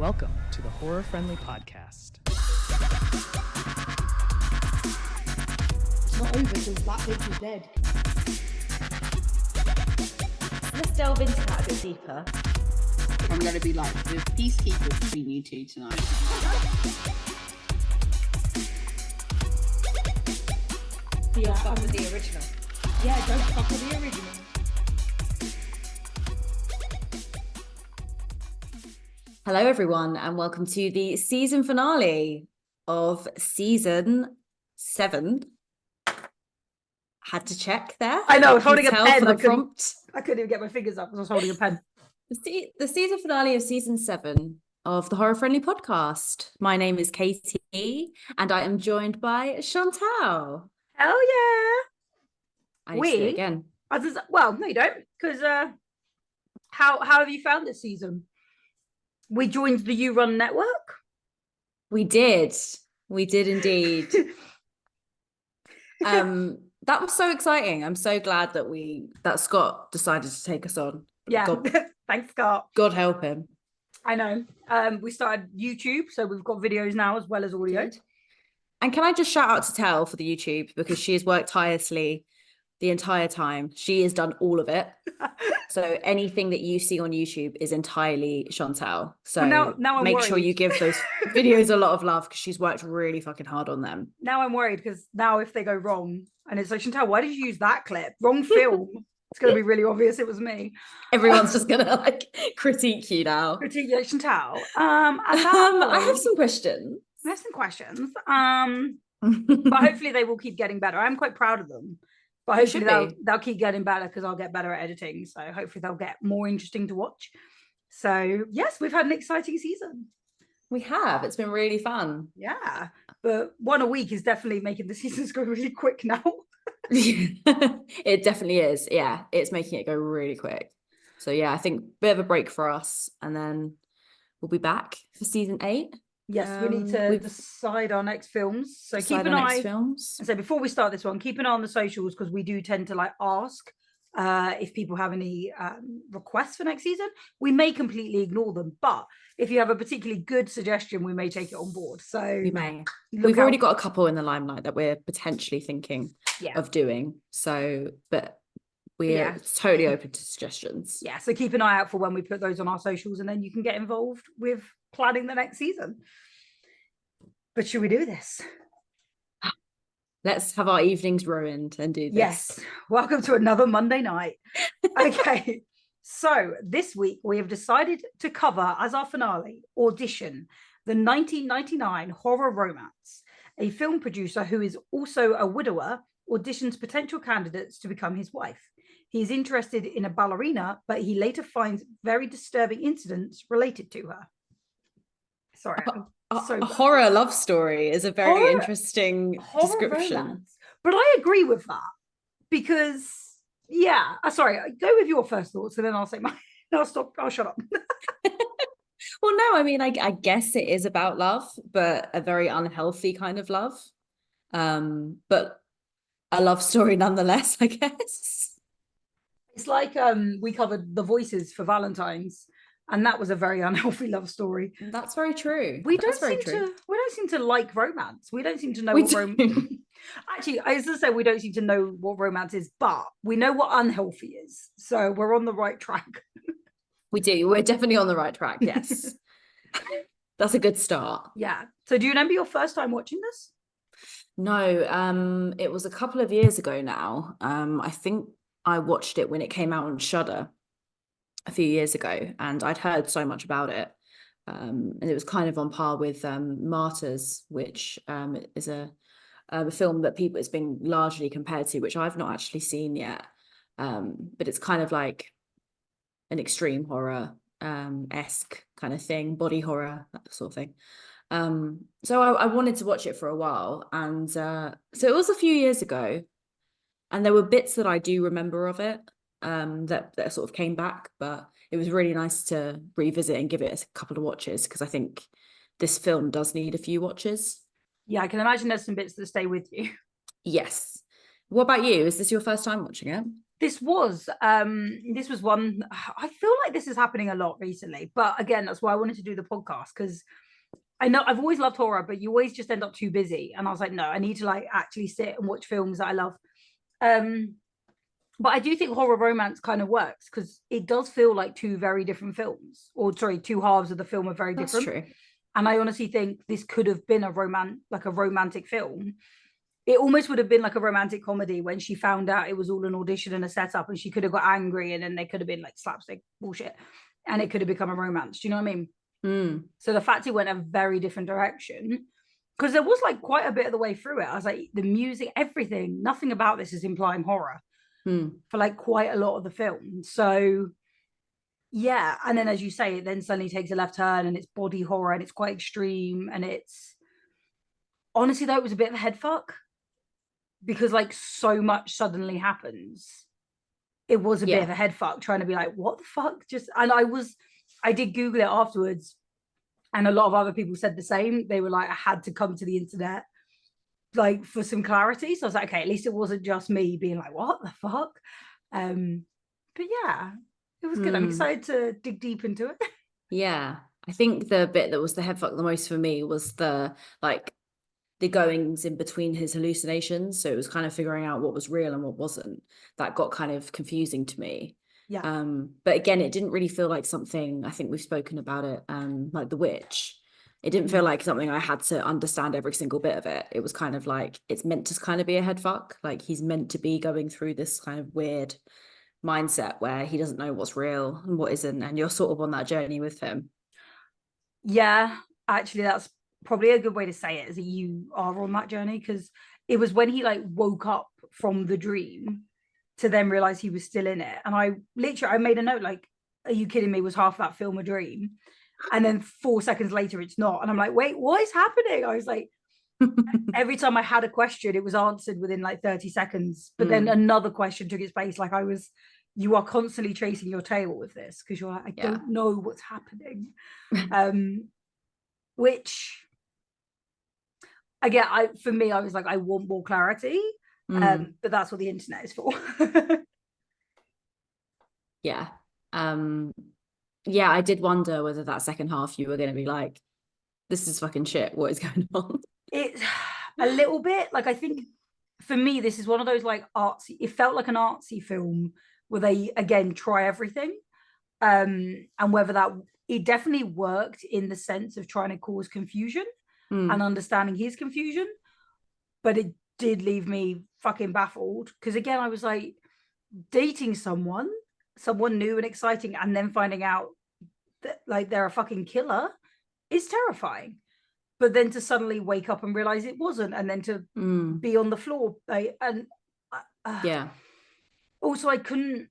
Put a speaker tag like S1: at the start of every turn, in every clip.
S1: Welcome to the Horror Friendly Podcast.
S2: It's not over till that bitch is dead.
S3: Let's delve into that a bit deeper.
S2: I'm going to be like the peacekeeper between you two tonight.
S3: Yeah, fuck with the original.
S2: Yeah, don't fuck with the original.
S3: Hello, everyone, and welcome to the season finale of season 7. Had to check there.
S2: I know, I was holding a pen.
S3: For the prompt.
S2: I couldn't even get my fingers up because I was holding a pen.
S3: The season finale of season 7 of the Horror Friendly Podcast. My name is Katie, and I am joined by Chantelle.
S2: Hell yeah!
S3: I need to do it again.
S2: Well, no, you don't, because how have you found this season? We joined the You Run network.
S3: We did indeed. That was so exciting. I'm so glad that Scott decided to take us on.
S2: Yeah,
S3: God,
S2: thanks, Scott.
S3: God help him.
S2: I know. We started YouTube, so we've got videos now as well as audio.
S3: And can I just shout out to Tell for the YouTube, because she has worked tirelessly the entire time. She has done all of it. So anything that you see on YouTube is entirely Chantelle. So
S2: now
S3: make sure you give those videos a lot of love, because she's worked really fucking hard on them.
S2: Now I'm worried, because now if they go wrong and it's like, Chantelle, why did you use that clip? Wrong film. It's going to be really obvious it was me.
S3: Everyone's just going to critique you now.
S2: Critique Chantelle.
S3: I have some questions.
S2: But hopefully they will keep getting better. I'm quite proud of them. But hopefully they'll keep getting better, because I'll get better at editing. So hopefully they'll get more interesting to watch. So yes, we've had an exciting season.
S3: We have. It's been really fun.
S2: Yeah. But one a week is definitely making the seasons go really quick now.
S3: It definitely is. Yeah, it's making it go really quick. So yeah, I think a bit of a break for us, and then we'll be back for season 8.
S2: Yes, we need to decide our next films. So keep an eye. So before we start this one, keep an eye on the socials, because we do tend to ask if people have any requests for next season. We may completely ignore them, but if you have a particularly good suggestion, we may take it on board. So
S3: we may. We've already got a couple in the limelight that we're potentially thinking of doing. So, but we're totally open to suggestions.
S2: Yeah, so keep an eye out for when we put those on our socials, and then you can get involved with planning the next season. But should we do this?
S3: Let's have our evenings ruined and do this.
S2: Yes. Welcome to another Monday night. Okay. So this week we have decided to cover as our finale Audition, the 1999 horror romance. A film producer who is also a widower auditions potential candidates to become his wife. He is interested in a ballerina, but he later finds very disturbing incidents related to her. Sorry.
S3: A horror love story is a very interesting description.
S2: Romance. But I agree with that, because sorry, go with your first thoughts and then I'll say mine. I'll shut up.
S3: Well, no, I mean, I guess it is about love, but a very unhealthy kind of love. But a love story nonetheless, I guess.
S2: It's like we covered The Voices for Valentine's, and that was a very unhealthy love story.
S3: That's very true.
S2: We don't seem to like romance. We don't seem to know what romance. Actually, I was going to say we don't seem to know what romance is, but we know what unhealthy is. So we're on the right track.
S3: We do. We're definitely on the right track. Yes. That's a good start.
S2: Yeah. So do you remember your first time watching this?
S3: No. It was a couple of years ago now. I think I watched it when it came out on Shudder a few years ago, and I'd heard so much about it, and it was kind of on par with Martyrs, which is a film that it's been largely compared to, which I've not actually seen yet, but it's kind of like an extreme horror esque kind of thing, body horror, that sort of thing. So I wanted to watch it for a while, and so it was a few years ago, and there were bits that I do remember of it that sort of came back, but it was really nice to revisit and give it a couple of watches, because I think this film does need a few watches.
S2: Yeah, I can imagine there's some bits that stay with you.
S3: Yes. What about you? Is this your first time watching it?
S2: This was one. I feel like this is happening a lot recently, but again, that's why I wanted to do the podcast, because I know I've always loved horror, but you always just end up too busy. And I was like, no, I need to like actually sit and watch films that I love. But I do think horror romance kind of works because it does feel like two very different films, or sorry, two halves of the film are very
S3: That's
S2: different.
S3: true.
S2: And I honestly think this could have been a romantic film. It almost would have been like a romantic comedy when she found out it was all an audition and a setup, and she could have got angry, and then they could have been like slapstick bullshit, and it could have become a romance. Do you know what I mean? So the fact it went a very different direction, because there was like quite a bit of the way through it, I was like, the music, everything, nothing about this is implying horror for like quite a lot of the film. So yeah, and then as you say, it then suddenly takes a left turn and it's body horror and it's quite extreme, and it's honestly though it was a bit of a head fuck because like so much suddenly happens. It was a bit of a head fuck trying to be like, what the fuck? And I did Google it afterwards, and a lot of other people said the same. They were like, I had to come to the internet like for some clarity. So I was like, okay, at least it wasn't just me being like, what the fuck? But yeah, it was good. I'm excited to dig deep into it.
S3: Yeah. I think the bit that was the head fuck the most for me was the goings in between his hallucinations. So it was kind of figuring out what was real and what wasn't. That got kind of confusing to me.
S2: Yeah.
S3: But again, it didn't really feel like something, I think we've spoken about it, like The Witch. It didn't feel like something I had to understand every single bit of it. It was kind of like, it's meant to kind of be a head fuck. Like he's meant to be going through this kind of weird mindset where he doesn't know what's real and what isn't. And you're sort of on that journey with him.
S2: Yeah, actually, that's probably a good way to say it, is that you are on that journey, because it was when he like woke up from the dream to then realize he was still in it. And I made a note like, are you kidding me? Was half that film a dream? And then 4 seconds later it's not, and I'm like, wait, what is happening? I was like, every time I had a question it was answered within like 30 seconds, but then another question took its place. Like you are constantly chasing your tail with this because you're like, I don't know what's happening. Which again, for me I was like, I want more clarity. But that's what the internet is for.
S3: Yeah. Yeah, I did wonder whether that second half you were going to be like, this is fucking shit, what is going on?
S2: It's a little bit like, I think for me this is one of those like artsy, it felt like an artsy film where they again try everything, and whether that, it definitely worked in the sense of trying to cause confusion and understanding his confusion, but it did leave me fucking baffled, because again I was like, dating someone new and exciting, and then finding out that like they're a fucking killer is terrifying. But then to suddenly wake up and realize it wasn't, and then to be on the floor, also I couldn't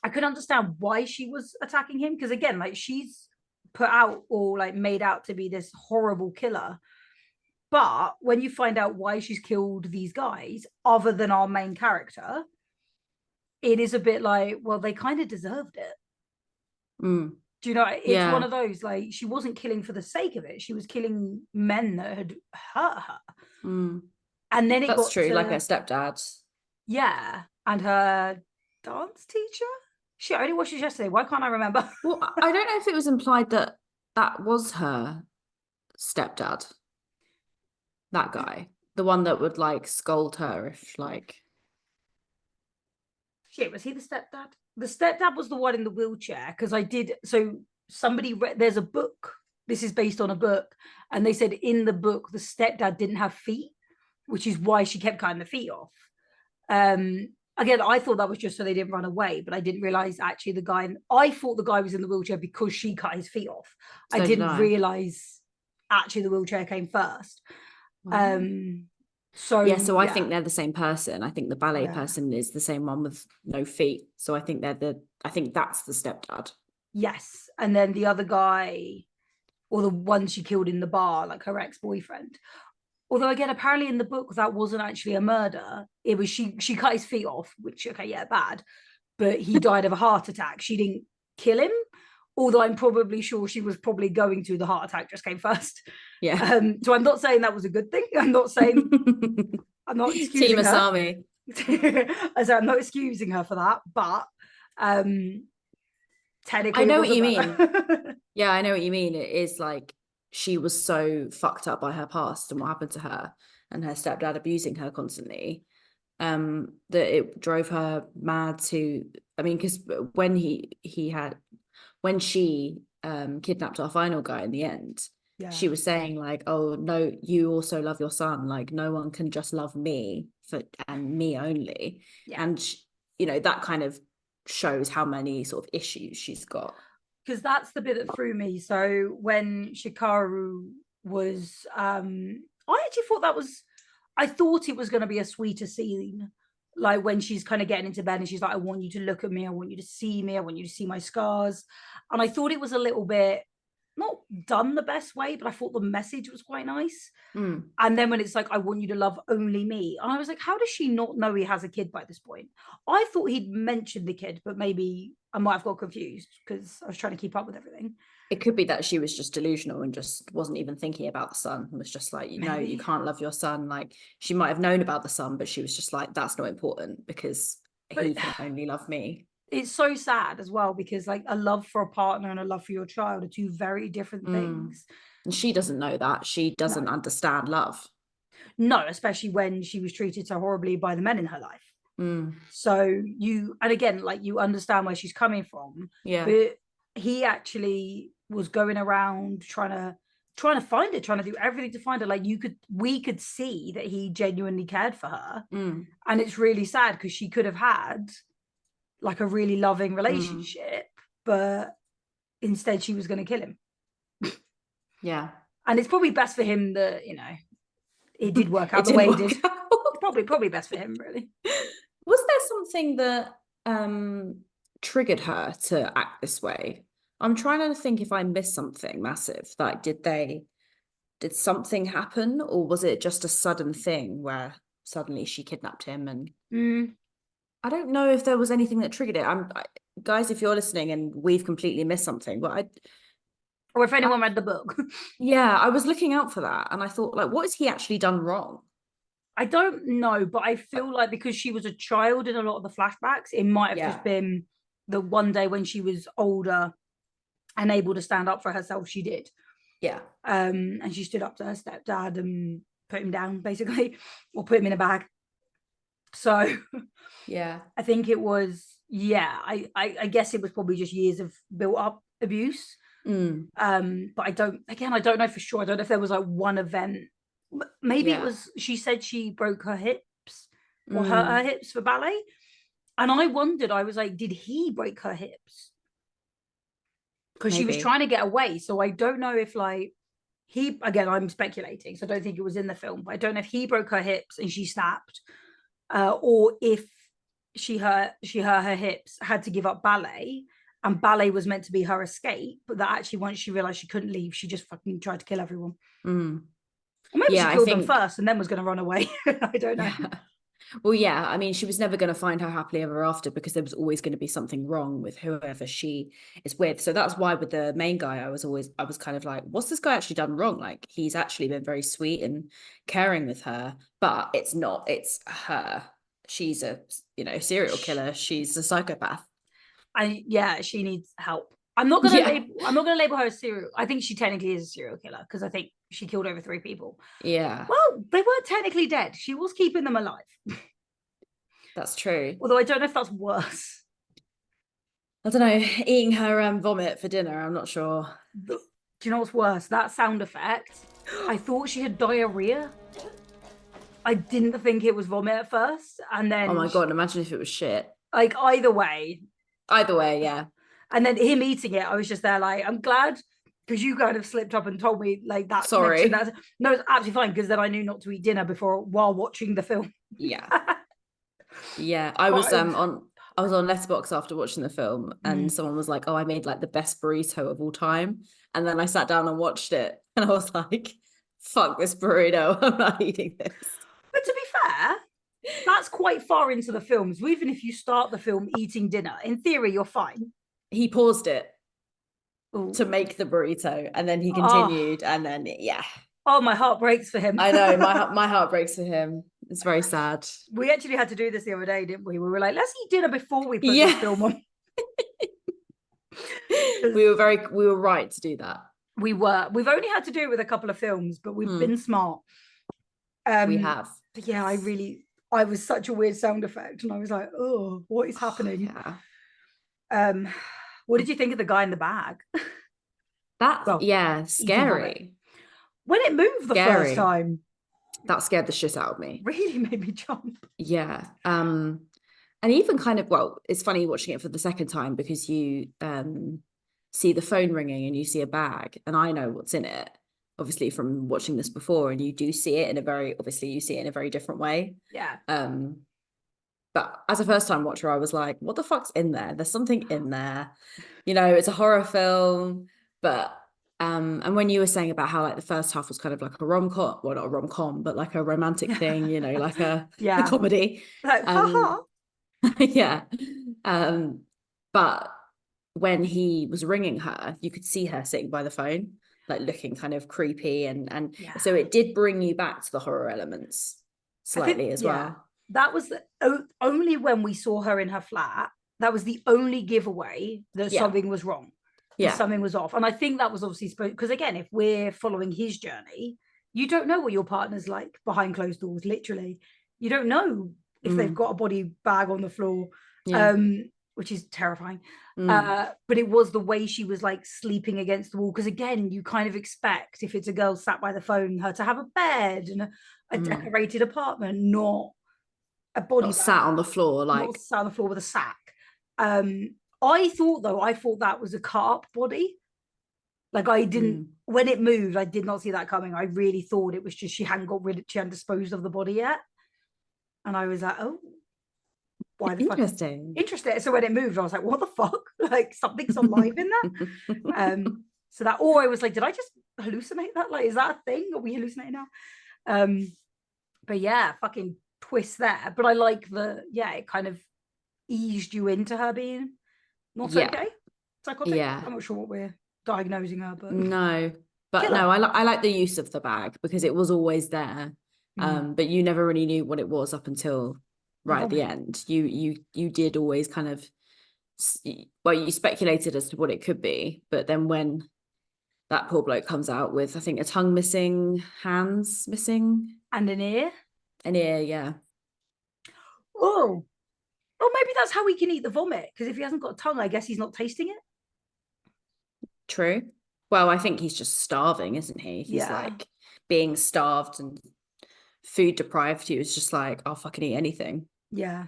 S2: understand why she was attacking him, because again, like, she's put out or like made out to be this horrible killer, but when you find out why she's killed these guys other than our main character, it is a bit like, well, they kind of deserved it. Do you know, it's one of those, like, she wasn't killing for the sake of it, she was killing men that had hurt her. And then
S3: that's true, like her stepdad.
S2: Yeah, and her dance teacher. Shit, I only watched it yesterday, why can't I remember?
S3: Well, I don't know if it was implied that that was her stepdad, that guy, the one that would like scold her if like,
S2: shit, was he the stepdad? The stepdad was the one in the wheelchair, because somebody read, there's a book, this is based on a book, and they said in the book the stepdad didn't have feet, which is why she kept cutting the feet off. Again, I thought that was just so they didn't run away, but I didn't realize actually I thought the guy was in the wheelchair because she cut his feet off. So I didn't realize actually the wheelchair came first. So
S3: I think they're the same person. I think the ballet person is the same one with no feet. So I think that's the stepdad.
S2: Yes. And then the other guy, or the one she killed in the bar, like her ex-boyfriend. Although again, apparently in the book that wasn't actually a murder. It was she cut his feet off, which, okay, yeah, bad. But he died of a heart attack. She didn't kill him. Although I'm probably sure she was probably going to, the heart attack just came first.
S3: Yeah.
S2: So I'm not saying that was a good thing. I'm not saying, I'm not excusing
S3: Team Asami.
S2: As I'm not excusing her for that, but technically
S3: I know
S2: it
S3: what you
S2: wasn't
S3: mean.
S2: that.
S3: Yeah, I know what you mean. It is like she was so fucked up by her past and what happened to her and her stepdad abusing her constantly, that it drove her mad to, I mean, because when when she kidnapped our final guy in the end,
S2: Yeah.
S3: she was saying like, oh no, you also love your son. Like no one can just love me and me only.
S2: Yeah.
S3: And you know, that kind of shows how many sort of issues she's got.
S2: Because that's the bit that threw me. So when Shikaru was I actually thought I thought it was going to be a sweeter scene, like when she's kind of getting into bed and she's like, I want you to look at me, I want you to see me, I want you to see my scars. And I thought it was a little bit not done the best way, but I thought the message was quite nice. And then when it's like, I want you to love only me, and I was like, how does she not know he has a kid by this point? I thought he'd mentioned the kid, but maybe I might have got confused because I was trying to keep up with everything.
S3: It could be that she was just delusional and just wasn't even thinking about the son and was just like, no, you can't love your son. Like she might have known about the son, but she was just like, that's not important because he can only love me.
S2: It's so sad as well because like a love for a partner and a love for your child are two very different things.
S3: And she doesn't know that. She doesn't understand love.
S2: No, especially when she was treated so horribly by the men in her life. So and again, like you understand where she's coming from.
S3: Yeah.
S2: But he actually was going around trying to find her, trying to do everything to find her. Like we could see that he genuinely cared for her. And it's really sad because she could have had like a really loving relationship, but instead she was going to kill him.
S3: Yeah.
S2: And it's probably best for him that, you know, it did work out the way it did. Probably best for him, really.
S3: Was there something that triggered her to act this way? I'm trying to think if I missed something massive. Like, did something happen, or was it just a sudden thing where suddenly she kidnapped him? And I don't know if there was anything that triggered it. Guys, if you're listening and we've completely missed something, but
S2: or if anyone read the book.
S3: Yeah, I was looking out for that, and I thought, like, what has he actually done wrong?
S2: I don't know, but I feel like because she was a child in a lot of the flashbacks, it might have just been the one day when she was older and able to stand up for herself, she did.
S3: Yeah.
S2: And she stood up to her stepdad and put him down, basically, or put him in a bag. So
S3: yeah,
S2: I think it was, I guess it was probably just years of built up abuse. But I don't know for sure. I don't know if there was like one event. Maybe it was, she said she broke her hips or hurt her hips for ballet. And I wondered, I was like, did he break her hips? Because she was trying to get away. So I don't know if like again, I'm speculating, so I don't think it was in the film, but I don't know if he broke her hips and she snapped, or if she hurt her hips, had to give up ballet, and ballet was meant to be her escape, but that actually once she realized she couldn't leave, she just fucking tried to kill everyone. Or maybe she killed them first and then was going to run away. I don't know.
S3: Yeah. Well, yeah, I mean, she was never going to find her happily ever after because there was always going to be something wrong with whoever she is with. So that's why with the main guy, I was kind of like, what's this guy actually done wrong? Like, he's actually been very sweet and caring with her, but it's her. She's a, serial killer. She's a psychopath.
S2: She needs help. I'm not gonna label her a serial. I think she technically is a serial killer because I think she killed over 3 people.
S3: Yeah.
S2: Well, they weren't technically dead. She was keeping them alive.
S3: That's true.
S2: Although I don't know if that's worse.
S3: I don't know. Eating her vomit for dinner. I'm not sure.
S2: Do you know what's worse? That sound effect. I thought she had diarrhea. I didn't think it was vomit at first, and then
S3: oh my god! Imagine if it was shit.
S2: Like either way.
S3: Either way, yeah.
S2: And then him eating it, I was just there like, I'm glad because you kind of slipped up and told me like that.
S3: Sorry.
S2: No, it's absolutely fine because then I knew not to eat dinner while watching the film.
S3: Yeah. Yeah. I was on Letterboxd after watching the film and someone was like, oh, I made like the best burrito of all time. And then I sat down and watched it and I was like, fuck this burrito. I'm not eating this.
S2: But to be fair, that's quite far into the film. So even if you start the film eating dinner, in theory, you're fine.
S3: He paused it to make the burrito and then he continued and then, yeah.
S2: Oh, my heart breaks for him.
S3: I know, my heart breaks for him. It's very sad.
S2: We actually had to do this the other day, didn't we? We were like, let's eat dinner before we put
S3: Yeah.
S2: this film on.
S3: We were right to do that.
S2: We've only had to do it with a couple of films, but we've been smart.
S3: We have.
S2: But yeah, I was such a weird sound effect, and I was like, oh, what is happening?
S3: Yeah.
S2: What did you think of the guy in the bag?
S3: Scary.
S2: When it moved the first time,
S3: that scared the shit out of me.
S2: Really made me jump.
S3: Yeah. And even kind of, well, it's funny watching it for the second time because you see the phone ringing and you see a bag, and I know what's in it, obviously from watching this before, and you do see it in a very different way.
S2: Yeah.
S3: But as a first time watcher, I was like, what the fuck's in there? There's something in there. You know, it's a horror film, but and when you were saying about how like the first half was kind of like a rom-com, well, not a rom-com, but like a romantic thing, you know, like a comedy.
S2: Like,
S3: yeah. But when he was ringing her, you could see her sitting by the phone, like looking kind of creepy, and so it did bring you back to the horror elements slightly as well.
S2: That was only when we saw her in her flat. That was the only giveaway that something was wrong. Something was off. And I think that was obviously supposed, because again, if we're following his journey, you don't know what your partner's like behind closed doors, literally. You don't know if they've got a body bag on the floor, which is terrifying. But it was the way she was like sleeping against the wall, because again, you kind of expect, if it's a girl sat by the phone, her to have a bed and a decorated apartment, not a body bag,
S3: sat on the floor, like
S2: not sat on the floor with a sack. I thought that was a cut-up body. Like I didn't, when it moved, I did not see that coming. I really thought it was just she hadn't disposed of the body yet. And I was like, oh, why the
S3: interesting.
S2: Interesting. So when it moved, I was like, what the fuck? Like something's alive in there. So that, or I was like, did I just hallucinate that? Like, is that a thing? Are we hallucinating now? But yeah, fucking twist there. But I like it kind of eased you into her being not okay. Psychotic. I'm not sure what we're diagnosing her, but
S3: no. But no, I like the use of the bag because it was always there. But you never really knew what it was up until right at the end. You did always kind of, well, you speculated as to what it could be, but then when that poor bloke comes out with, I think, a tongue missing, hands missing,
S2: and an ear,
S3: yeah.
S2: Oh, maybe that's how he can eat the vomit, because if he hasn't got a tongue, I guess he's not tasting it.
S3: True. Well, I think he's just starving, isn't he? He's like being starved and food deprived. He was just like, I'll fucking eat anything.
S2: Yeah.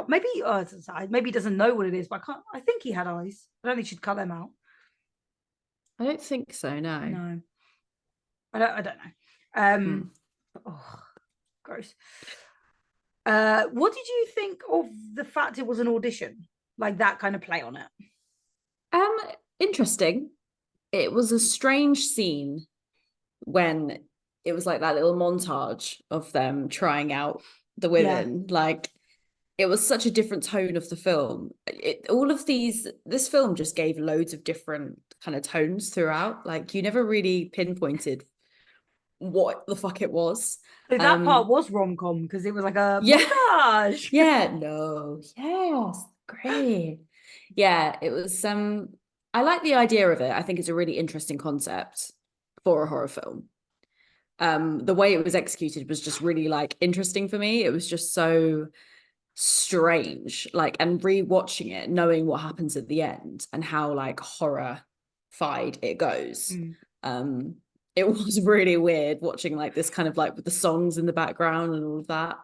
S2: Maybe he doesn't know what it is, but I think he had eyes. I don't think she'd cut them out.
S3: I don't think so.
S2: No. I don't know. Gross. What did you think of the fact it was an audition? Like that kind of play on it?
S3: Interesting. It was a strange scene when it was like that little montage of them trying out the women. Like it was such a different tone of the film. This film just gave loads of different kind of tones throughout. Like you never really pinpointed what the fuck it was.
S2: So that part was rom-com because it was like a montage.
S3: Yes, great. Yeah, it was I like the idea of it. I think it's a really interesting concept for a horror film. The way it was executed was just really like interesting for me. It was just so strange, like, and rewatching it, knowing what happens at the end and how like horrified it goes. It was really weird watching like this kind of like with the songs in the background and all of that.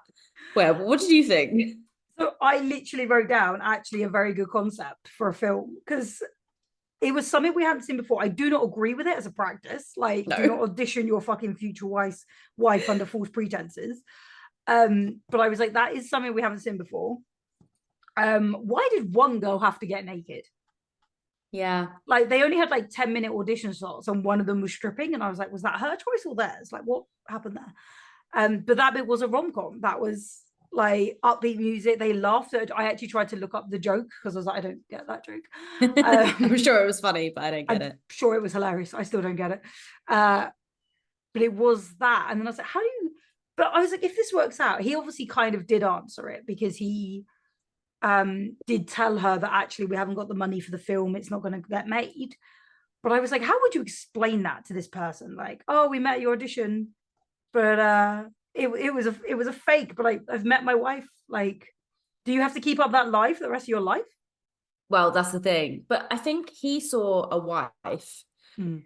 S3: Well, what did you think?
S2: So I literally wrote down actually a very good concept for a film because it was something we hadn't seen before. I do not agree with it as a practice. Like, do not audition your fucking future wife under false pretenses. But I was like, that is something we haven't seen before. Why did one girl have to get naked?
S3: Yeah.
S2: Like they only had like 10-minute audition slots and one of them was stripping. And I was like, was that her choice or theirs? Like what happened there? But that bit was a rom-com. That was like upbeat music. They laughed at. I actually tried to look up the joke because I was like, I don't get that joke.
S3: I'm sure it was funny, but I don't get
S2: I'm
S3: it.
S2: sure it was hilarious. I still don't get it. But it was that, and then I was like, how do you? But I was like, if this works out, he obviously kind of did answer it because he did tell her that actually we haven't got the money for the film, it's not going to get made. But I was like, how would you explain that to this person? Like, oh, we met at your audition, but it was a fake. But I've met my wife. Like, do you have to keep up that lie for the rest of your life?
S3: Well, that's the thing. But I think he saw a wife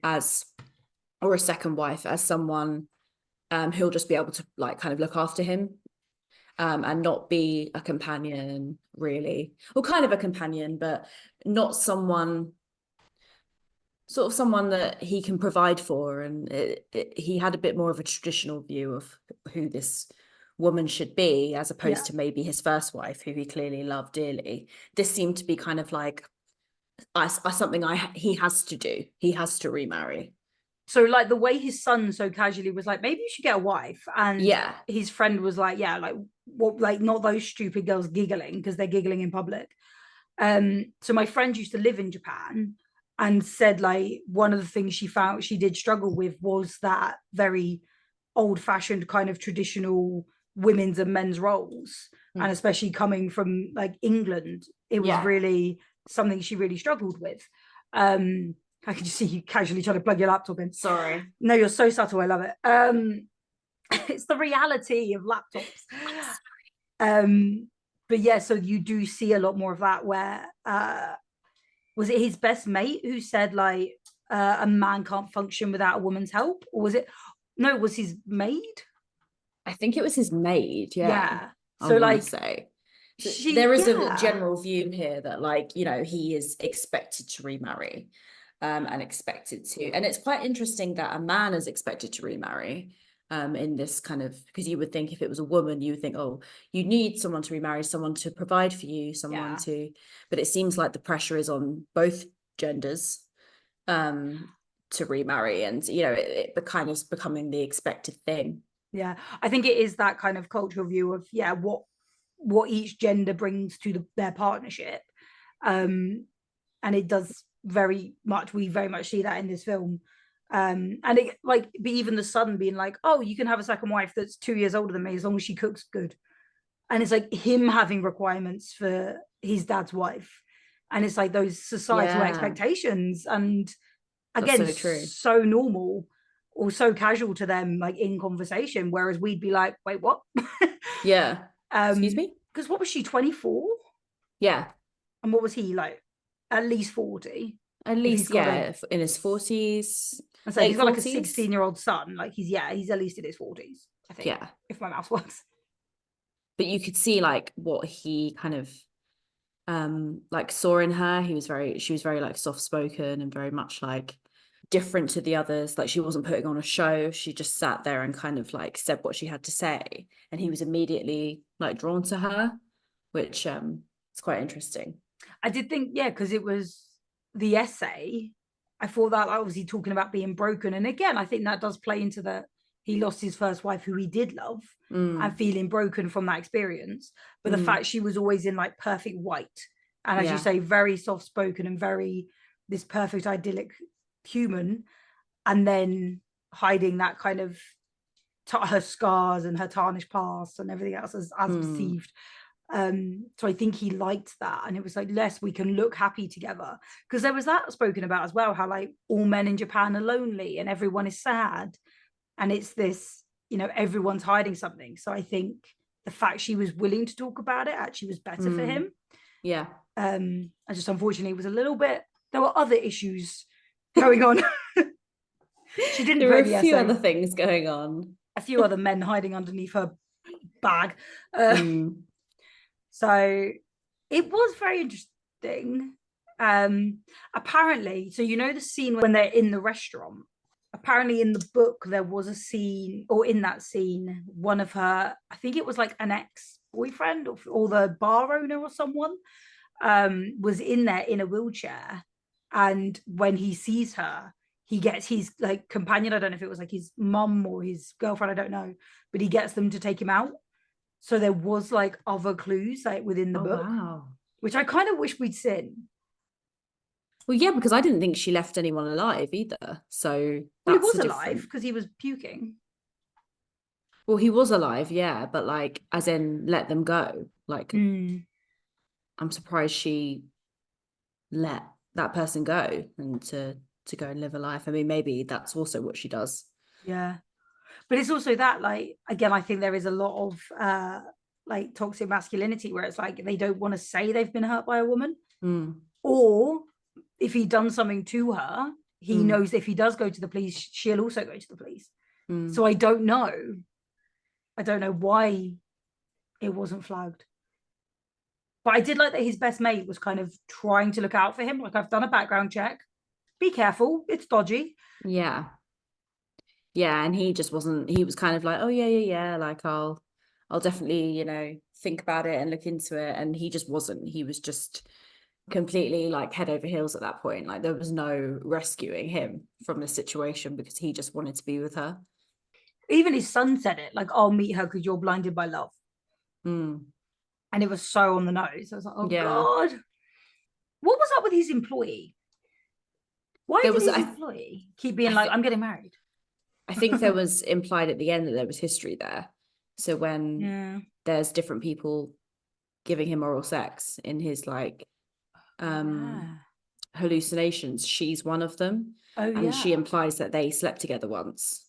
S3: as, or a second wife as someone who'll just be able to like kind of look after him, and not be a companion really, or kind of a companion, but not someone, sort of someone that he can provide for. And he had a bit more of a traditional view of who this woman should be, as opposed to maybe his first wife, who he clearly loved dearly. This seemed to be kind of like something he has to do. He has to remarry.
S2: So like the way his son so casually was like, maybe you should get a wife, and
S3: Yeah,
S2: his friend was like, yeah, like what, like not those stupid girls giggling because they're giggling in public. So my friend used to live in Japan and said like one of the things she found she did struggle with was that very old-fashioned kind of traditional women's and men's roles, and especially coming from like England, it was really something she really struggled with. I can just see you casually trying to plug your laptop in.
S3: sorry.
S2: No, you're so subtle. I love it. It's the reality of laptops. But yeah, so you do see a lot more of that where was it his best mate who said like a man can't function without a woman's help? Or was it no, it was his maid?
S3: I think it was his maid.
S2: Yeah.
S3: I
S2: So
S3: want to
S2: like
S3: say.
S2: she
S3: There is a general view here that, like, you know, he is expected to remarry, and expected to, and it's quite interesting that a man is expected to remarry, in this kind of, because you would think if it was a woman, you would think, oh, you need someone to remarry, someone to provide for you, someone to, but it seems like the pressure is on both genders, to remarry, and you know, it kind of is becoming the expected thing.
S2: Yeah, I think it is that kind of cultural view of what each gender brings to their partnership, and it does very much, we very much see that in this film. And it like, but even the son being like, oh, you can have a second wife that's 2 years older than me as long as she cooks good, and it's like him having requirements for his dad's wife, and it's like those societal expectations, and again,
S3: so true,
S2: so normal or so casual to them, like in conversation, whereas we'd be like, wait, what?
S3: Excuse me?
S2: Because what was she, 24?
S3: Yeah,
S2: And what was he, like at least 40?
S3: at
S2: If he's
S3: least,
S2: got
S3: in his 40s.
S2: I say he's got like a 16-year-old son, like he's at least in his 40s, I think, if my math works.
S3: But you could see like what he kind of like saw in her. She was very like soft spoken and very much like different to the others. Like she wasn't putting on a show, she just sat there and kind of like said what she had to say, and he was immediately like drawn to her, which it's quite interesting.
S2: I did think, yeah, because it was the essay, I thought that obviously talking about being broken, and again I think that does play into the he lost his first wife who he did love, and feeling broken from that experience, but the fact she was always in like perfect white, and as you say, very soft spoken and very this perfect idyllic human, and then hiding that kind of her scars and her tarnished past and everything else as perceived. So I think he liked that, and it was like, less we can look happy together, because there was that spoken about as well, how like all men in Japan are lonely and everyone is sad, and it's this, you know, everyone's hiding something. So I think the fact she was willing to talk about it actually was better for him. I just unfortunately was a little bit, there were other issues going on. She didn't
S3: there were
S2: a
S3: few other things going on,
S2: a few other men hiding underneath her bag. So it was very interesting. Apparently, so you know the scene when they're in the restaurant, apparently in the book there was a scene, or in that scene, one of her, I think it was like an ex-boyfriend or the bar owner or someone, was in there in a wheelchair, and when he sees her, he gets his like companion, I don't know if it was like his mum or his girlfriend, I don't know, but he gets them to take him out, So there was like other clues like within the
S3: Oh,
S2: book,
S3: wow.
S2: which I kind of wish we'd seen.
S3: Well, yeah, because I didn't think she left anyone alive either. So
S2: Well, he
S3: that's
S2: was
S3: a
S2: alive
S3: different.
S2: because he was puking.
S3: Well, he was alive, yeah, but like, as in, let them go. Like,
S2: Mm,
S3: I'm surprised she let that person go and to go and live a life. I mean, maybe that's also what she does.
S2: yeah. But it's also that, like, again, I think there is a lot of like toxic masculinity where it's like they don't want to say they've been hurt by a woman.
S3: Mm,
S2: Or if he'd done something to her, he
S3: mm,
S2: knows if he does go to the police, she'll also go to the police.
S3: mm.
S2: So I don't know. I don't know why it wasn't flagged. But I did like that his best mate was kind of trying to look out for him. Like, I've done a background check. Be careful, it's dodgy.
S3: Yeah. Yeah, and he just wasn't, he was kind of like, oh yeah, like I'll definitely, think about it and look into it. And he just wasn't. He was just completely like head over heels at that point. Like there was no rescuing him from the situation because he just wanted to be with her.
S2: Even his son said it, like, I'll meet her because you're blinded by love.
S3: Mm.
S2: And it was so on the nose. I was like, oh
S3: Yeah.
S2: God. What was up with his employee? Why
S3: There
S2: did
S3: was,
S2: his employee keep being like, I'm getting married?
S3: I think there was implied at the end that there was history there. So when there's different people giving him oral sex in his like hallucinations, she's one of them. And she implies that they slept together once.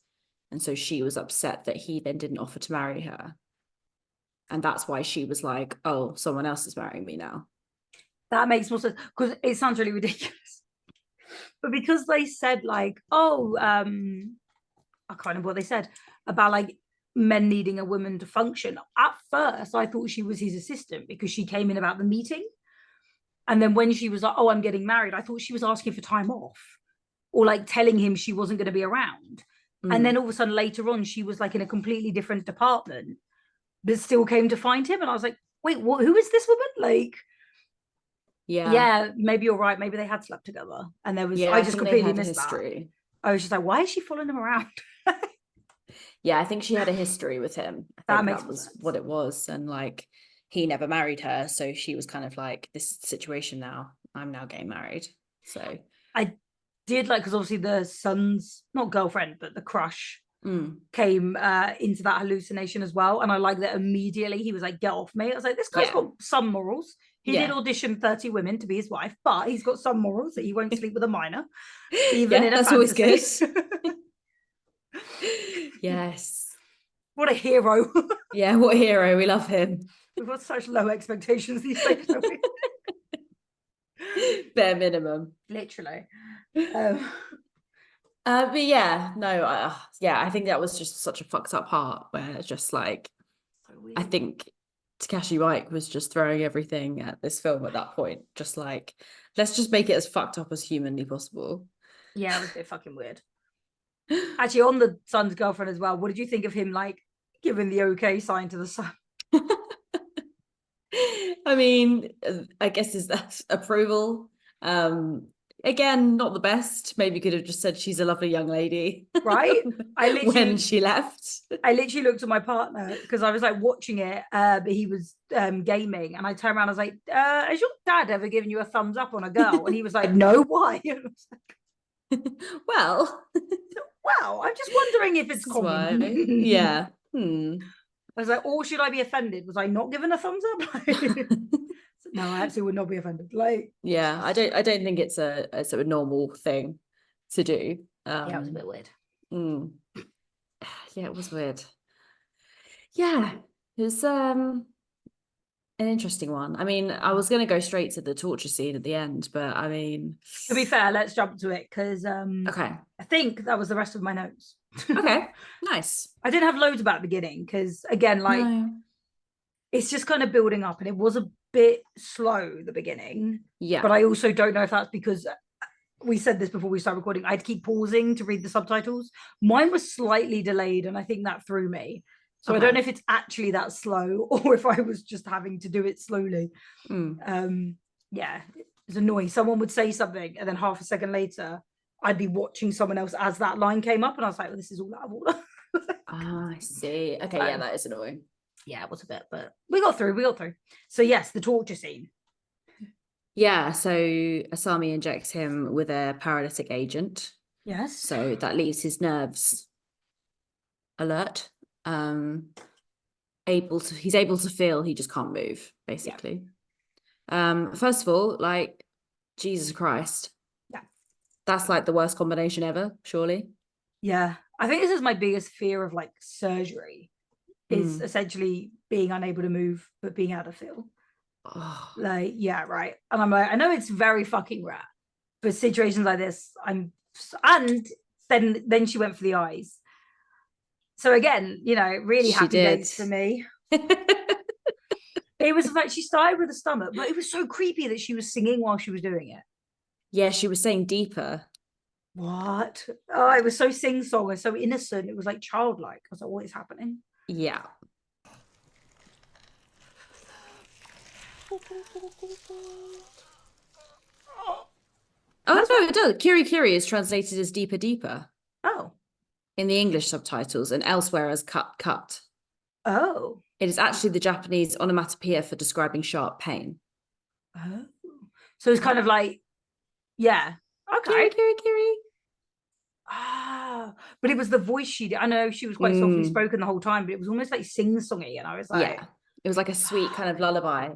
S3: And so she was upset that he then didn't offer to marry her. And that's why she was like, oh, someone else is marrying me now.
S2: That makes more sense because it sounds really ridiculous. But because they said like, oh, I can't remember what they said about like men needing a woman to function. At first, I thought she was his assistant because she came in about the meeting. And then when she was like, oh, I'm getting married, I thought she was asking for time off or like telling him she wasn't going to be around. And then all of a sudden later on, she was like in a completely different department, but still came to find him. And I was like, wait, what? Who is this woman? Like, yeah, maybe you're right. Maybe they had slept together. And there was, I just completely missed that. I was just like, why is she following him around?
S3: Yeah, I think she had a history with him. I think that was
S2: sense.
S3: what it was. And like, he never married her. So she was kind of like, this situation now, I'm now getting married. So
S2: I did like, because obviously the son's, not girlfriend, but the crush came into that hallucination as well. And I like that immediately he was like, get off me. I was like, this guy's got some morals. He did audition 30 women to be his wife, but he's got some morals that he won't sleep with a minor, even in a
S3: that's
S2: fantasy.
S3: Always good. Yes.
S2: What a hero.
S3: Yeah, what a hero. We love him.
S2: We've got such low expectations these days, don't we?
S3: Bare minimum.
S2: Literally.
S3: But yeah, no, I think that was just such a fucked up part where it's just like, so I think Takashi Miike was just throwing everything at this film at that point. Just like, let's just make it as fucked up as humanly possible.
S2: Yeah, it was a bit fucking weird. Actually, on the son's girlfriend as well, what did you think of him like giving the okay sign to the son?
S3: I mean, I guess is that approval. Again, not the best. Maybe could have just said she's a lovely young lady.
S2: Right?
S3: When she left.
S2: I literally looked at my partner because I was like watching it, but he was gaming, and I turned around, I was like, has your dad ever given you a thumbs up on a girl? And he was like, no, why? And I was like,
S3: well,
S2: I'm just wondering if it's common.
S3: Yeah.
S2: I was like, or should I be offended? Was I not given a thumbs up? No, I actually would not be offended. Like,
S3: yeah, I don't think it's a normal thing to do.
S2: Yeah, it was a bit weird.
S3: Yeah, it was weird. Yeah, it was an interesting one. I mean, I was going to go straight to the torture scene at the end, but I mean,
S2: to be fair, let's jump to it because
S3: okay,
S2: I think that was the rest of my notes.
S3: Okay, nice.
S2: I didn't have loads about the beginning because again, like it's just kind of building up, and it was a bit slow the beginning.
S3: Yeah,
S2: but I also don't know if that's because we said this before we started recording. I'd keep pausing to read the subtitles. Mine was slightly delayed, and I think that threw me. So I don't know if it's actually that slow or if I was just having to do it slowly. Yeah, it's annoying. Someone would say something, and then half a second later, I'd be watching someone else as that line came up, and I was like, well, this is all out of order.
S3: I see. Okay, yeah, that is annoying.
S2: Yeah, it was a bit, but we got through. So yes, the torture scene.
S3: Yeah, so Asami injects him with a paralytic agent.
S2: Yes.
S3: So that leaves his nerves alert. He's able to feel, he just can't move, basically. First of all, like, Jesus Christ.
S2: Yeah.
S3: That's like the worst combination ever, surely.
S2: Yeah. I think this is my biggest fear of like surgery, is essentially being unable to move but being able to feel.
S3: Oh.
S2: Like, yeah, right. And I'm like, I know it's very fucking rare, but situations like this, and then she went for the eyes. So again, you know, really happy days for me. It was like she started with the stomach, but it was so creepy that she was singing while she was doing it.
S3: Yeah, she was saying deeper.
S2: What? Oh, it was so sing-song and so innocent. It was like childlike. I was like, what is happening?
S3: Yeah. Oh, no, it does. Kiri Kiri is translated as deeper, deeper.
S2: Oh.
S3: In the English subtitles, and elsewhere as cut, cut.
S2: Oh.
S3: It is actually the Japanese onomatopoeia for describing sharp pain.
S2: Oh. So it's kind of like, yeah. Okay.
S3: Kiri, Kiri, Kiri.
S2: Ah, but it was the voice she did. I know she was quite softly spoken the whole time, but it was almost like sing-songy, and I was like,
S3: yeah, it was like a sweet kind of lullaby.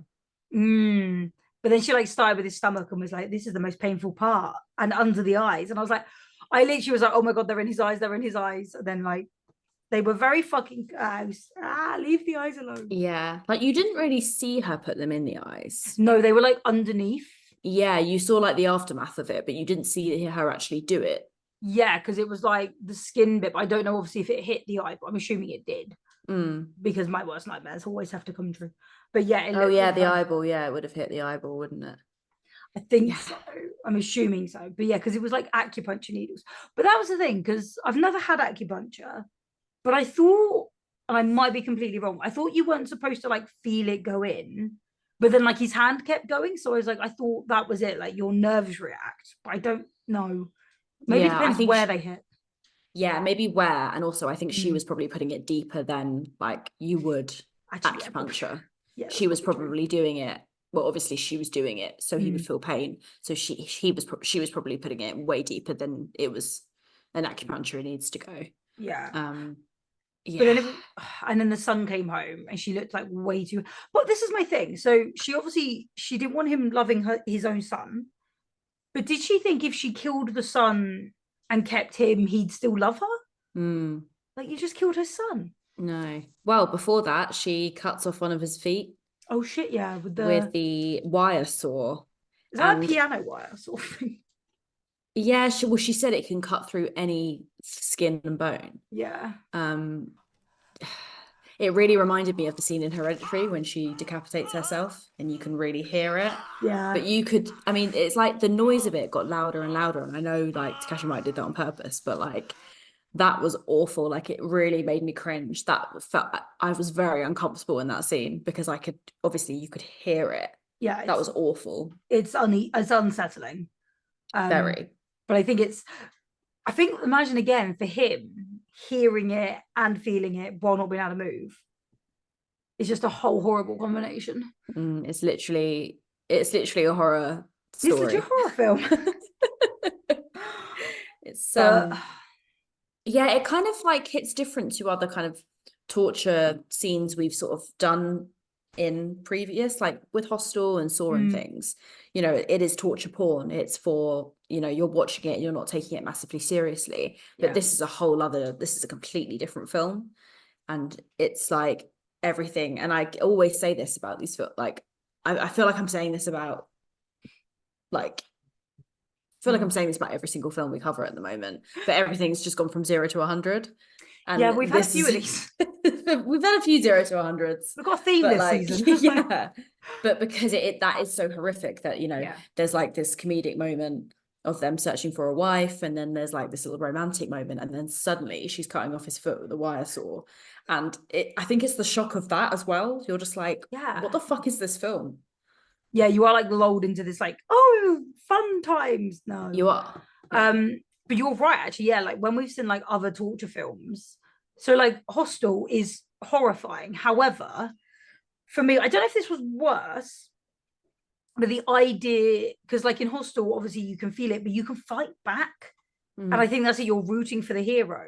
S2: But then she like started with his stomach and was like, this is the most painful part, and under the eyes, and I was like, I literally was like, oh my god, they're in his eyes, and then like they were very fucking gross. Leave the eyes alone.
S3: Yeah, like you didn't really see her put them in the eyes.
S2: No, they were like underneath.
S3: Yeah, you saw like the aftermath of it, but you didn't see her actually do it.
S2: Yeah, because it was like the skin bit. I don't know obviously if it hit the eye, but I'm assuming it did. Because my worst nightmares always have to come true. But yeah,
S3: the eyeball. Yeah, it would have hit the eyeball, wouldn't it?
S2: I think so. I'm assuming so. But yeah, because it was like acupuncture needles. But that was the thing, because I've never had acupuncture, but I thought, and I might be completely wrong, I thought you weren't supposed to like feel it go in, but then like his hand kept going. So I was like, I thought that was it, like your nerves react. But I don't know. Maybe it depends where they hit.
S3: Yeah, maybe where. And also I think she was probably putting it deeper than like you would acupuncture. Yeah, she was probably doing it. Well, obviously she was doing it so he would feel pain. So she was probably putting it way deeper than it was an acupuncture needs to go.
S2: Yeah.
S3: Yeah.
S2: But then and then the son came home and she looked like way too. But this is my thing. So she didn't want him loving his own son. But did she think if she killed the son and kept him, he'd still love her? Like, you just killed her son.
S3: No. Well, before that, she cuts off one of his feet.
S2: Oh shit! Yeah, with
S3: the wire saw.
S2: Is that a piano wire sort of thing?
S3: Yeah, she said it can cut through any skin and bone.
S2: Yeah.
S3: It really reminded me of the scene in Hereditary when she decapitates herself and you can really hear it.
S2: Yeah.
S3: But you could, I mean, it's like the noise of it got louder and louder. And I know like Takashi Miike did that on purpose, but like that was awful. Like it really made me cringe. I was very uncomfortable in that scene because you could hear it.
S2: Yeah.
S3: That was awful.
S2: It's unsettling.
S3: Very.
S2: But I think imagine again for him hearing it and feeling it while not being able to move. It's just a whole horrible combination.
S3: It's literally a horror story.
S2: It's such a horror film.
S3: It's yeah, it kind of like hits different to other kind of torture scenes we've sort of done in previous, like with Hostel and Saw and things. You know, it is torture porn. It's for, you know, you're watching it and you're not taking it massively seriously. But this is a completely different film. And it's like everything. And I always say this about these films, like I feel like I'm saying this about I'm saying this about every single film we cover at the moment, but everything's just gone from 0 to 100. And
S2: yeah, we've had a few of these.
S3: We've had a few 0 to 100s.
S2: We've got a theme this season.
S3: Yeah, but because that is so horrific that, you know, there's like this comedic moment of them searching for a wife, and then there's like this little romantic moment, and then suddenly she's cutting off his foot with a wire saw. And I think it's the shock of that as well. You're just like, what the fuck is this film?
S2: Yeah, you are like lulled into this like, oh, fun times. No,
S3: you are.
S2: But you're right, actually. Yeah, like when we've seen like other torture films, so like Hostel is horrifying. However, for me, I don't know if this was worse, but the idea, because like in Hostel, obviously you can feel it, but you can fight back. And I think that's it, you're rooting for the hero.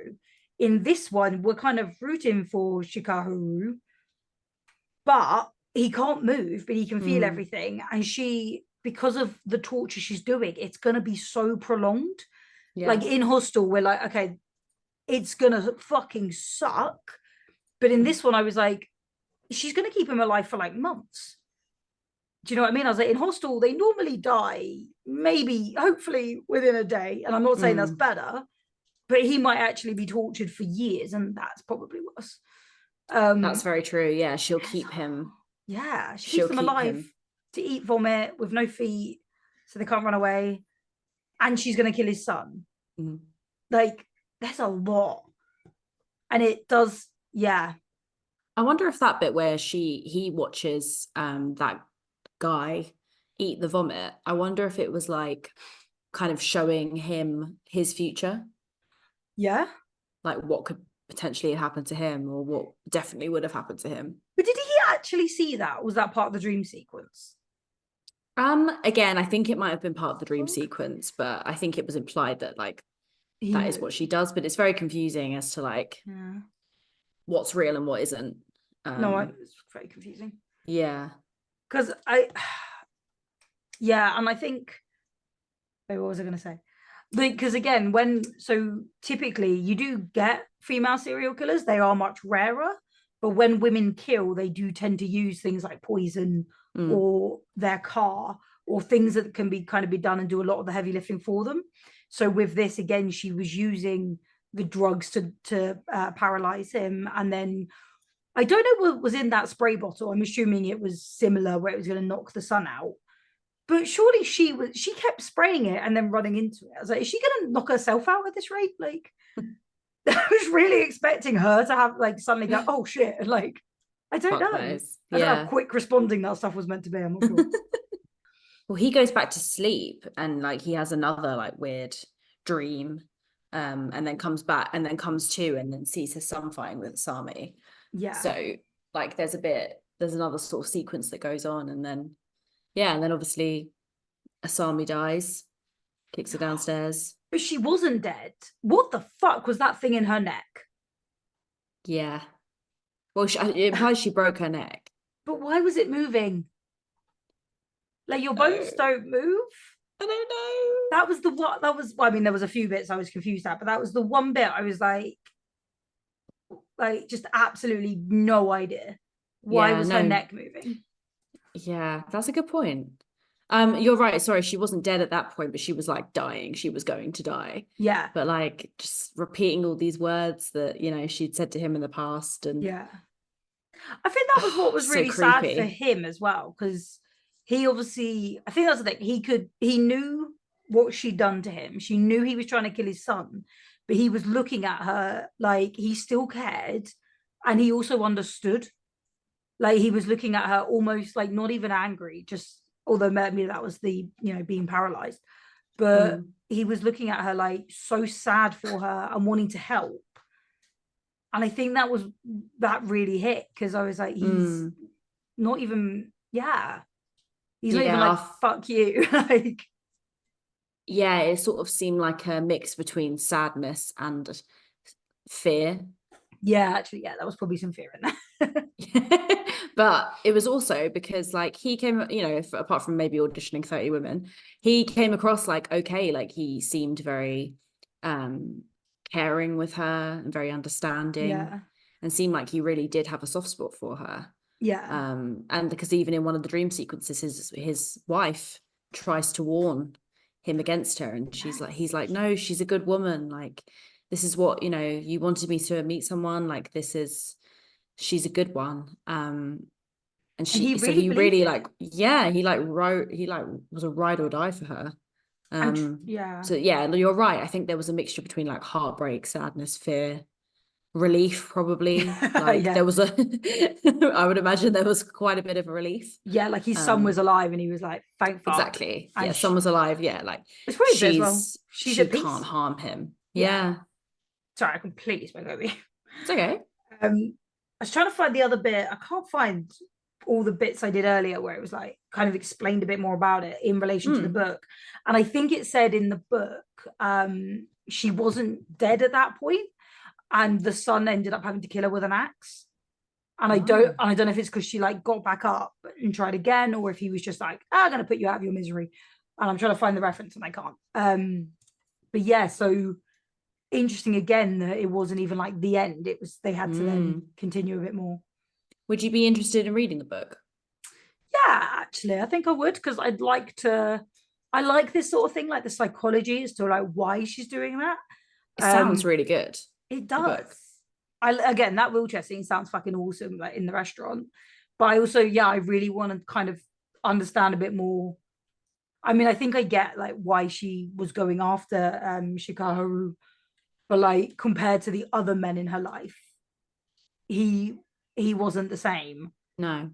S2: In this one, we're kind of rooting for Shikaharu, but he can't move, but he can feel everything. And she, because of the torture she's doing, it's going to be so prolonged. Yeah. Like in Hostel, we're like, okay, it's going to fucking suck. But in this one, I was like, she's going to keep him alive for like months. Do you know what I mean? I was like, in Hostel, they normally die, maybe, hopefully within a day. And I'm not saying that's better, but he might actually be tortured for years, and that's probably worse.
S3: That's very true. Yeah, she'll keep him.
S2: Yeah, she keeps them alive to eat vomit with no feet, so they can't run away. And she's going to kill his son. Like, there's a lot. And it does, yeah.
S3: I wonder if that bit where he watches that guy eat the vomit, I wonder if it was like kind of showing him his future.
S2: Yeah. Like
S3: what could potentially have happened to him, or what definitely would have happened to him.
S2: But did he actually see that? Was that part of the dream sequence?
S3: Again, I think it might have been part of the dream sequence, but I think it was implied that like that is what she does, but it's very confusing as to like what's real and what isn't.
S2: It's very confusing.
S3: Yeah.
S2: Because and I think, wait, what was I going to say? Because again, so typically you do get female serial killers, they are much rarer, but when women kill, they do tend to use things like poison or their car or things that can be done and do a lot of the heavy lifting for them. So with this, again, she was using the drugs to paralyze him, and then I don't know what was in that spray bottle. I'm assuming it was similar, where it was going to knock the sun out. But surely she kept spraying it and then running into it. I was like, is she going to knock herself out at this rate? Like, I was really expecting her to have like suddenly go, oh shit, and like, I don't know. I don't know how quick responding that stuff was meant to be. I'm not sure.
S3: Well, he goes back to sleep and like he has another like weird dream, and then comes back and then comes to and then sees his son fighting with Asami.
S2: Yeah.
S3: So like there's another sort of sequence that goes on, and then obviously Asami dies, kicks her downstairs.
S2: But she wasn't dead. What the fuck was that thing in her neck?
S3: Yeah. Well, it implies she broke her neck.
S2: But why was it moving? Like, your bones don't move?
S3: I don't know.
S2: That was well, I mean, there was a few bits I was confused at, but that was the one bit I was like just absolutely no idea. Why was her neck moving?
S3: Yeah, that's a good point. You're right. Sorry, she wasn't dead at that point, but she was like dying. She was going to die.
S2: Yeah.
S3: But like just repeating all these words that, she'd said to him in the past. And
S2: yeah. I think that was what was really sad for him as well, because he obviously, I think that's the thing, he knew what she'd done to him. She knew he was trying to kill his son, but he was looking at her like he still cared, and he also understood. Like, he was looking at her almost like not even angry, just, although maybe that was the being paralyzed, but he was looking at her like so sad for her and wanting to help. And I think that really hit, because I was like, he's not even he's not even like, fuck you. Like,
S3: yeah, it sort of seemed like a mix between sadness and fear.
S2: Yeah, actually, that was probably some fear in there.
S3: But it was also because like he came, apart from maybe auditioning 30 women, he came across like, okay, like he seemed very caring with her and very understanding, and seemed like he really did have a soft spot for her. And because even in one of the dream sequences, his wife tries to warn him against her, and he's like, no, she's a good woman, like this is what you wanted me to meet someone, like she's a good one. And he was a ride or die for her. So you're right. I think there was a mixture between like heartbreak, sadness, fear, relief, probably. Like there was I would imagine there was quite a bit of a relief.
S2: Yeah, like his son was alive, and he was like, thank fuck.
S3: Exactly. And son was alive. Yeah, like
S2: it's really she
S3: can't harm him. Yeah.
S2: Sorry, I completely spoke over you.
S3: It's okay.
S2: was trying to find the other bit. I can't find all the bits I did earlier where it was like kind of explained a bit more about it in relation to the book. And I think it said in the book, she wasn't dead at that point, and the son ended up having to kill her with an axe. And I don't know if it's because she like got back up and tried again, or if he was just like, I'm gonna put you out of your misery. And I'm trying to find the reference and I can't. But yeah, so interesting again that it wasn't even like the end. It was they had to then continue a bit more.
S3: Would you be interested in reading the book?
S2: Yeah, actually, I think I would, because I like this sort of thing, like the psychology as to like why she's doing that.
S3: It sounds really good.
S2: It does. Again, that wheelchair scene sounds fucking awesome, like in the restaurant. But I also, yeah, I really want to kind of understand a bit more. I mean, I think I get like why she was going after Shikaharu, but like compared to the other men in her life, he wasn't the same.
S3: No.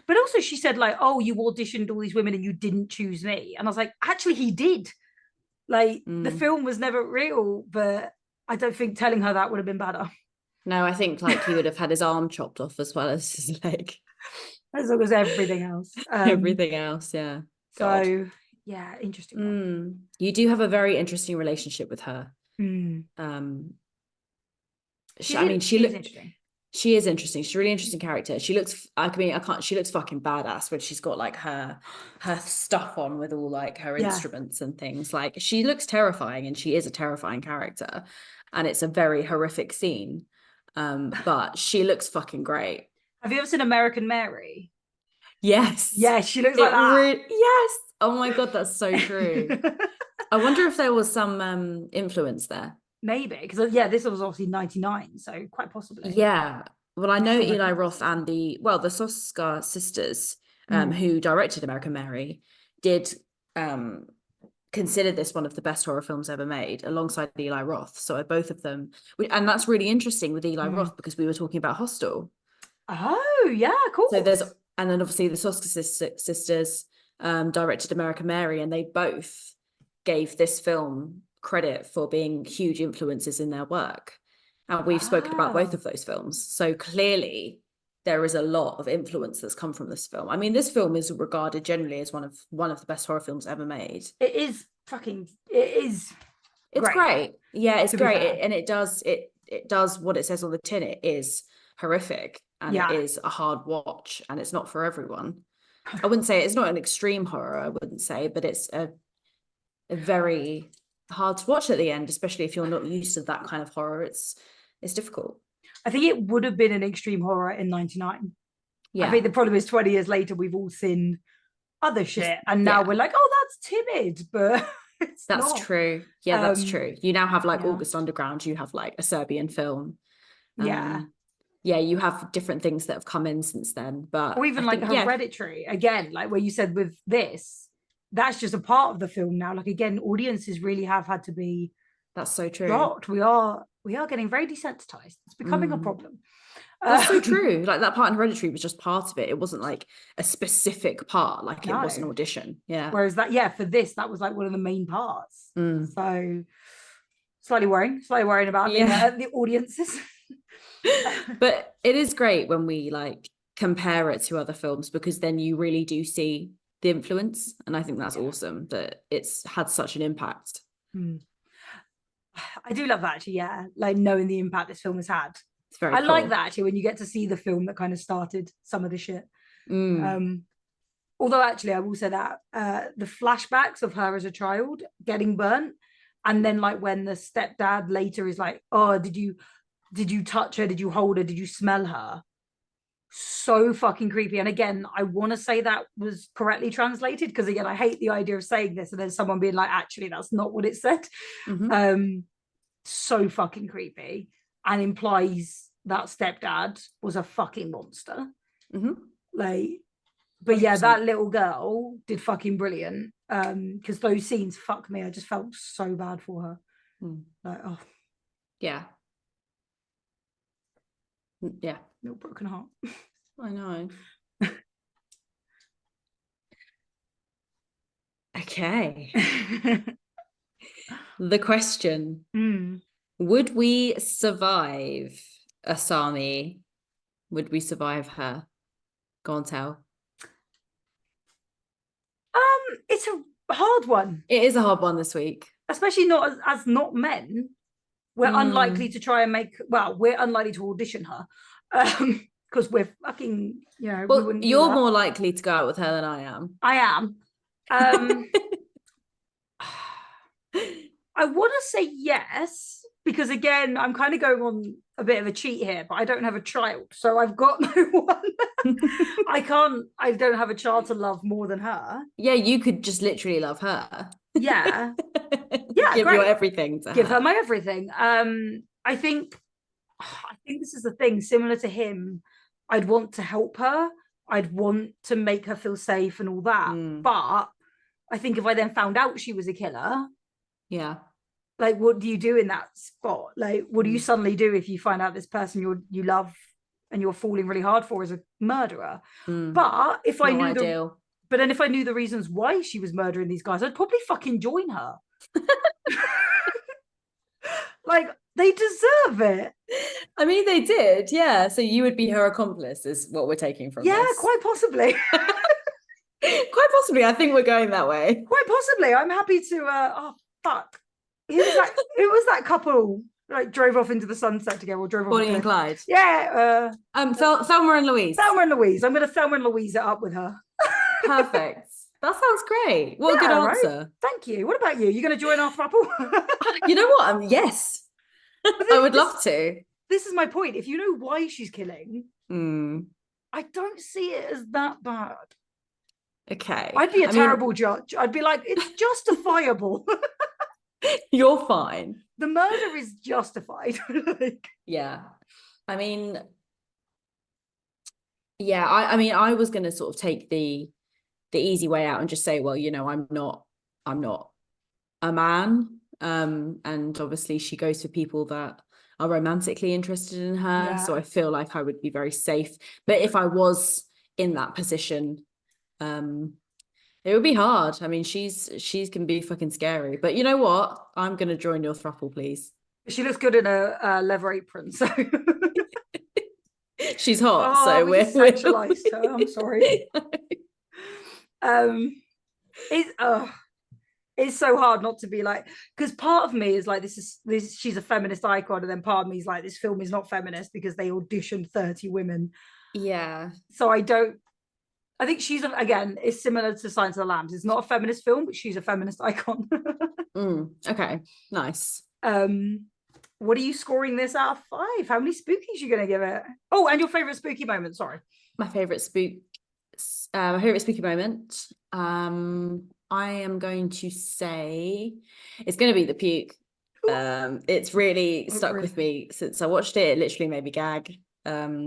S2: But also she said like, oh, you auditioned all these women and you didn't choose me. And I was like, actually he did. Like the film was never real, but I don't think telling her that would have been better.
S3: No, I think like he would have had his arm chopped off as well as his leg.
S2: As well as everything else.
S3: Everything else, yeah. God.
S2: So yeah, interesting one.
S3: You do have a very interesting relationship with her. She looks interesting. She is interesting. She's a really interesting character. She looks, she looks fucking badass when she's got like her stuff on with all like her instruments and things. Like she looks terrifying, and she is a terrifying character, and it's a very horrific scene. But she looks fucking great.
S2: Have you ever seen American Mary?
S3: Yes.
S2: Yeah, she looks like that.
S3: Yes. Oh my God, that's so true. I wonder if there was some influence there.
S2: Maybe, because this was obviously 99, so quite possibly.
S3: Yeah. Well, I know Eli Roth and the Soska sisters, who directed American Mary, did consider this one of the best horror films ever made, alongside Eli Roth. So both of them, and that's really interesting with Eli Roth, because we were talking about Hostel.
S2: Oh yeah, cool.
S3: So and then obviously the Soska sisters directed American Mary, and they both gave this film credit for being huge influences in their work. And we've spoken about both of those films. So clearly there is a lot of influence that's come from this film. I mean, this film is regarded generally as one of the best horror films ever made.
S2: It's
S3: great. Yeah, it's great. And it does what it says on the tin. It is horrific, and it is a hard watch, and it's not for everyone. I wouldn't say it's not an extreme horror, I wouldn't say, but it's a very hard to watch at the end, especially if you're not used to that kind of horror. It's difficult. I
S2: think it would have been an extreme horror in 99. I think the problem is 20 years later we've all seen other shit, and now we're like, oh, that's timid, but
S3: that's not true. Yeah, that's true. You now have like August Underground, you have like a Serbian film. You have different things that have come in since then, but
S2: or even like Hereditary again, like where you said with this, that's just a part of the film now. Like again, audiences really have had to be.
S3: That's so true.
S2: Dropped. We are getting very desensitized. It's becoming a problem.
S3: That's so true. Like that part in Hereditary was just part of it. It wasn't like a specific part. Like it was an audition. Yeah.
S2: Whereas for this, that was like one of the main parts. So slightly worrying about the audiences.
S3: But it is great when we like compare it to other films, because then you really do see the influence, and I think that's awesome that it's had such an impact.
S2: I do love that actually, like knowing the impact this film has had.
S3: It's very cool.
S2: Like that actually, when you get to see the film that kind of started some of the shit. Although actually I will say that the flashbacks of her as a child getting burnt, and then like when the stepdad later is like, oh, did you touch her, did you hold her, did you smell her? So fucking creepy. And again, I want to say that was correctly translated, because again, I hate the idea of saying this and then someone being like, actually that's not what it said. So fucking creepy, and implies that stepdad was a fucking monster. Like, but 100%. That little girl did fucking brilliant, because those scenes, fuck me, I just felt so bad for her. Like, oh
S3: yeah,
S2: no, broken heart.
S3: I know. Okay. The question: would we survive Asami, would we survive her? Go on, tell.
S2: It's a hard one,
S3: It is a hard one this week.
S2: especially not as not men. We're unlikely to try and we're unlikely to audition her. Because we're fucking,
S3: Well,
S2: we wouldn't do
S3: you're
S2: that.
S3: more likely to go out with her than I am.
S2: I am. I want to say yes, because again, I'm kind of going on a bit of a cheat here, but I don't have a child, so I've got no one. I don't have a child to love more than her.
S3: Yeah, you could just literally love her.
S2: Yeah. Yeah,
S3: Give
S2: great.
S3: your everything to
S2: Give her my everything. I think this is the thing, similar to him. I'd want to help her. I'd want to make her feel safe and all that. But I think if I then found out she was a killer,
S3: yeah,
S2: like, what do you do in that spot? Like, what do you suddenly do if you find out this person you love and you're falling really hard for is a murderer? But if I knew but then if I knew the reasons why she was murdering these guys, I'd probably fucking join her. Like, they deserve it.
S3: I mean, they did, yeah. So you would be her accomplice, is what we're taking from this.
S2: Quite possibly.
S3: Quite possibly. I think we're going that way.
S2: Quite possibly. I'm happy to. Oh fuck! Who was that couple? Like, drove off into the sunset together, or drove off.
S3: Bonnie and Clyde.
S2: Yeah.
S3: Thelma and Louise.
S2: Thelma and Louise. I'm going to Thelma and Louise it up with her.
S3: Perfect. That sounds great. What a good answer.
S2: Right? Thank you. What about you? You going to join our throuple?
S3: You know what? Yes. I would love to.
S2: This is my point. If you know why she's killing, I don't see it as that bad.
S3: Okay.
S2: I'd be a terrible judge. I'd be like, it's justifiable.
S3: You're fine.
S2: The murder is justified.
S3: Yeah. I mean, yeah, I was going to sort of take the easy way out and just say, well, I'm not a man. And obviously she goes for people that are romantically interested in her. So I feel like I would be very safe. But if I was in that position, it would be hard. I mean, she's can be fucking scary. But you know what? I'm gonna join your throuple, please.
S2: She looks good in a leather apron, so
S3: she's hot. So
S2: we sexualized her. I'm sorry. It's so hard not to be like, because part of me is like, this she's a feminist icon, and then part of me is like, this film is not feminist because they auditioned 30 women.
S3: Yeah.
S2: So I think she's again, it's similar to Silence of the Lambs. It's not a feminist film, but she's a feminist icon.
S3: Okay, nice.
S2: What are you scoring this out of 5? How many spookies are you gonna give it? Oh, and your favorite spooky moment. Sorry.
S3: My favorite spooky moment. I am going to say it's going to be the puke. It's really stuck with me since I watched it. It literally made me gag. Yeah,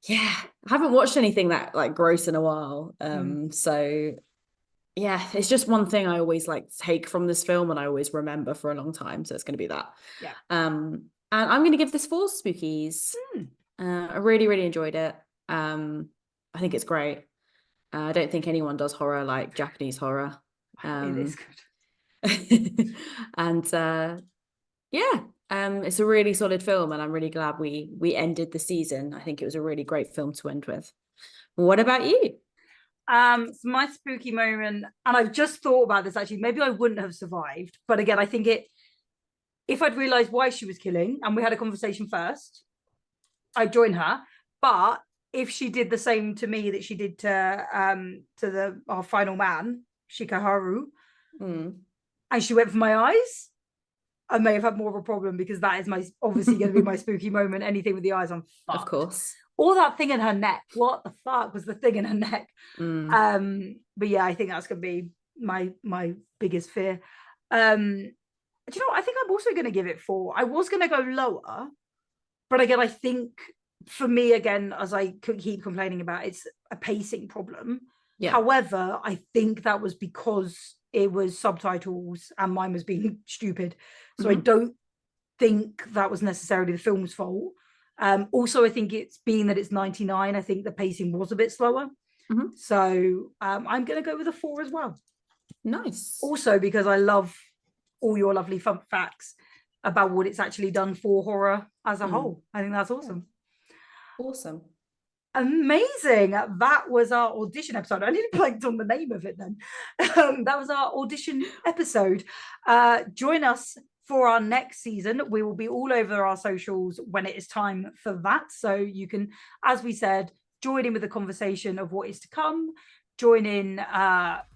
S3: I haven't watched anything that like gross in a while. So yeah, it's just one thing I always like take from this film and I always remember for a long time. So it's going to be that.
S2: Yeah.
S3: And I'm going to give this 4 spookies. I really, really enjoyed it. I think it's great. I don't think anyone does horror like Japanese horror.
S2: It is good.
S3: And it's a really solid film, and I'm really glad we ended the season. I think it was a really great film to end with. What about you?
S2: So my spooky moment, and I've just thought about this actually, maybe I wouldn't have survived, but again, I think if I'd realized why she was killing and we had a conversation first, I'd join her. But if she did the same to me that she did to our final man, Shikaharu, and she went for my eyes, I may have had more of a problem, because that is obviously going to be my spooky moment. Anything with the eyes, I'm fucked.
S3: Of course.
S2: Or that thing in her neck. What the fuck was the thing in her neck? But yeah, I think that's going to be my biggest fear. Do you know what? I think I'm also going to give it 4. I was going to go lower, but again, I think for me, again, as I keep complaining about, it's a pacing problem. Yeah. However, I think that was because it was subtitles and mine was being stupid. So I don't think that was necessarily the film's fault. Also, I think it's being that it's 99, I think the pacing was a bit slower. So I'm going to go with a 4 as well.
S3: Nice.
S2: Also, because I love all your lovely fun facts. about what it's actually done for horror as a whole. I think that's awesome.
S3: Awesome.
S2: Amazing. That was our audition episode. I nearly blanked on the name of it then. That was our audition episode. Join us for our next season. We will be all over our socials when it is time for that. So you can, as we said, join in with the conversation of what is to come. Join in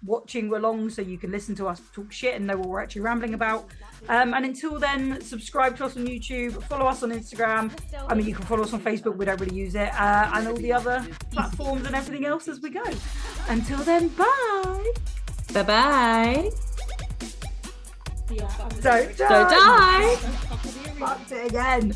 S2: watching along so you can listen to us talk shit and know what we're actually rambling about. And until then, subscribe to us on YouTube, follow us on Instagram. I mean, you can follow us on Facebook, we don't really use it, and all the other platforms and everything else as we go. Until then, bye.
S3: Bye-bye.
S2: Don't die.
S3: Don't die.
S2: Fucked it again.